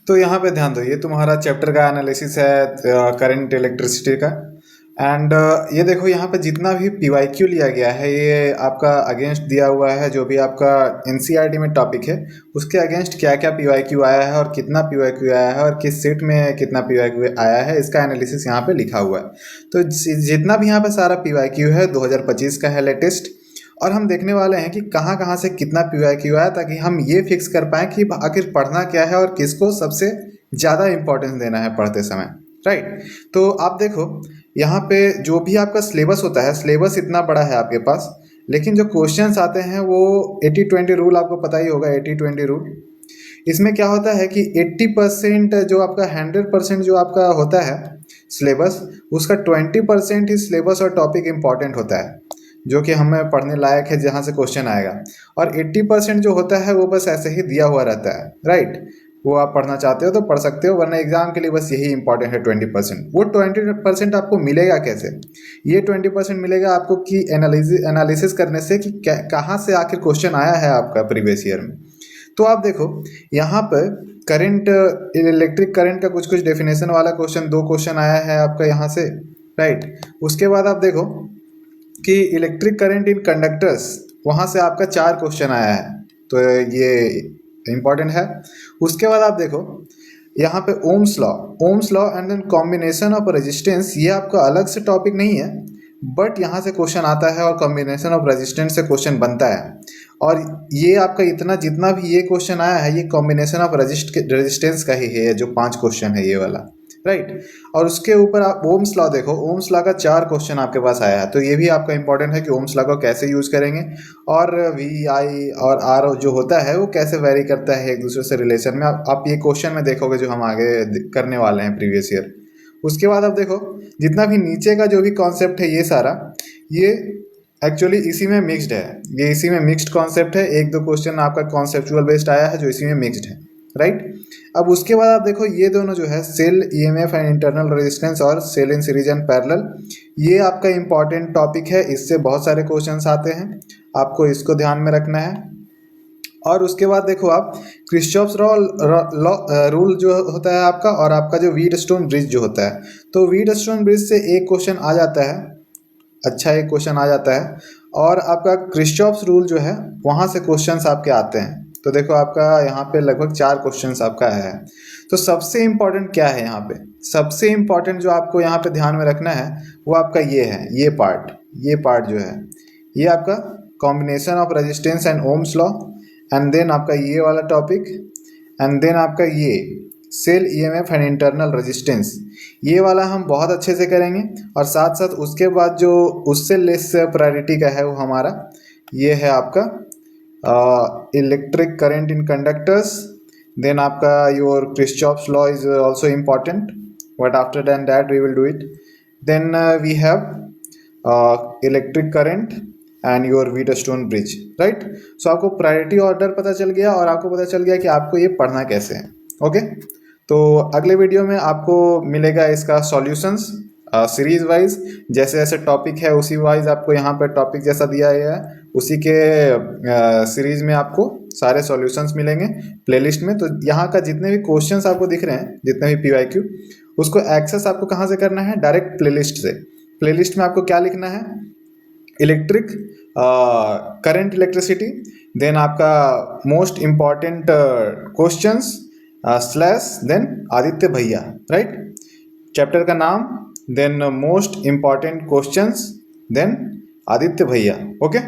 तो यहाँ पे ध्यान दो, ये तुम्हारा चैप्टर का एनालिसिस है करंट इलेक्ट्रिसिटी का। एंड ये देखो यहाँ पे जितना भी पीवाईक्यू लिया गया है ये आपका अगेंस्ट दिया हुआ है, जो भी आपका एनसीईआरटी में टॉपिक है उसके अगेंस्ट क्या क्या पीवाईक्यू आया है और कितना पीवाईक्यू आया है और किस सेट में कितना पीवाईक्यू आया है, इसका एनालिसिस यहाँ पे लिखा हुआ है। तो जितना भी यहाँ पे सारा पीवाईक्यू है 2025 का है लेटेस्ट, और हम देखने वाले हैं कि कहाँ कहाँ से कितना पीवाईक्यू आया, ताकि हम ये फिक्स कर पाएँ कि आखिर पढ़ना क्या है और किसको सबसे ज़्यादा इंपॉर्टेंस देना है पढ़ते समय, राइट। तो आप देखो यहाँ पे जो भी आपका सिलेबस होता है, सिलेबस इतना बड़ा है आपके पास, लेकिन जो क्वेश्चंस आते हैं वो 80-20 रूल आपको पता ही होगा। 80-20 रूल, इसमें क्या होता है कि 80% जो आपका 100% जो आपका होता है सिलेबस, उसका 20% ही सिलेबस और टॉपिक इम्पॉर्टेंट होता है जो कि हमें पढ़ने लायक है, जहाँ से क्वेश्चन आएगा। और 80% जो होता है वो बस ऐसे ही दिया हुआ रहता है, राइट। वो आप पढ़ना चाहते हो तो पढ़ सकते हो, वरना एग्जाम के लिए बस यही इंपॉर्टेंट है 20%। वो 20% आपको मिलेगा कैसे? ये 20% मिलेगा आपको कि एनालिसिस करने से कि कहाँ से आखिर क्वेश्चन आया है आपका प्रीवियस ईयर में। तो आप देखो यहाँ पर करंट, इलेक्ट्रिक करंट का कुछ कुछ डेफिनेशन वाला क्वेश्चन 2 क्वेश्चन आया है आपका यहाँ से, राइट। उसके बाद आप देखो कि इलेक्ट्रिक करंट इन कंडक्टर्स, वहाँ से आपका 4 क्वेश्चन आया है, तो ये इम्पॉर्टेंट है। उसके बाद आप देखो यहाँ पे Ohm's law and then combination of resistance, ये आपका अलग से टॉपिक नहीं है, बट यहाँ से क्वेश्चन आता है और कॉम्बिनेशन ऑफ रेजिस्टेंस से क्वेश्चन बनता है। और ये आपका इतना जितना भी ये क्वेश्चन आया है ये कॉम्बिनेशन ऑफ रेजिस्टेंस का ही है, जो 5 क्वेश्चन है ये वाला, राइट। और उसके ऊपर आप ओम्स लॉ देखो, ओम्स लॉ का 4 क्वेश्चन आपके पास आया है, तो ये भी आपका इंपॉर्टेंट है कि ओम्स लॉ को कैसे यूज करेंगे और वी आई और आर जो होता है वो कैसे वेरी करता है एक दूसरे से रिलेशन में। आप ये क्वेश्चन में देखोगे जो हम आगे करने वाले हैं प्रीवियस ईयर। उसके बाद आप देखो जितना भी नीचे का जो भी कॉन्सेप्ट है ये सारा, ये एक्चुअली इसी में मिक्स्ड है, ये इसी में मिक्स्ड कॉन्सेप्ट है। 1-2 क्वेश्चन आपका कॉन्सेप्चुअल बेस्ड आया है जो इसी में मिक्स्ड है, राइट। अब उसके बाद आप देखो ये दोनों जो है cell EMF and internal resistance और cell in series and parallel, ये आपका इंपॉर्टेंट टॉपिक है, इससे बहुत सारे क्वेश्चंस आते हैं, आपको इसको ध्यान में रखना है। और उसके बाद देखो आप क्रिस्चॉफ्स रूल जो होता है आपका, और आपका जो व्हीटस्टोन ब्रिज जो होता है, तो व्हीटस्टोन ब्रिज से एक क्वेश्चन आ जाता है, अच्छा एक क्वेश्चन आ जाता है। और आपका क्रिस्चॉफ्स रूल जो है वहाँ से क्वेश्चंस आपके आते हैं। तो देखो आपका यहाँ पे लगभग 4 क्वेश्चंस आपका आया है। तो सबसे इम्पॉर्टेंट क्या है यहाँ पे? सबसे इम्पॉर्टेंट जो आपको यहाँ पे ध्यान में रखना है वो आपका ये है, ये पार्ट जो है ये आपका combination of resistance and Ohm's law, and then आपका ये वाला टॉपिक, एंड देन आपका ये cell EMF and internal resistance, ये वाला हम बहुत अच्छे से करेंगे। और साथ साथ उसके बाद जो उससे लेस प्रायोरिटी का है वो हमारा ये है आपका electric current in conductors, then आपका your Kirchhoff's law is also important, but after then that we will do it. Then we have electric current and your Wheatstone bridge, right. So आपको priority order पता चल गया और आपको पता चल गया कि आपको ये पढ़ना कैसे है, ओके। तो अगले वीडियो में आपको मिलेगा इसका सॉल्यूशंस सीरीज वाइज, जैसे जैसे टॉपिक है उसी वाइज आपको यहाँ पे टॉपिक जैसा दिया गया है उसी के सीरीज में आपको सारे सॉल्यूशंस मिलेंगे प्लेलिस्ट में। तो यहाँ का जितने भी क्वेश्चंस आपको दिख रहे हैं, जितने भी पीवाईक्यू, उसको एक्सेस आपको कहाँ से करना है? डायरेक्ट प्लेलिस्ट से। प्लेलिस्ट में आपको क्या लिखना है? इलेक्ट्रिक करंट इलेक्ट्रिसिटी, देन आपका most important questions slash then Aditya भैया, राइट। चैप्टर का नाम, then most important questions, then Aditya भैया, ओके।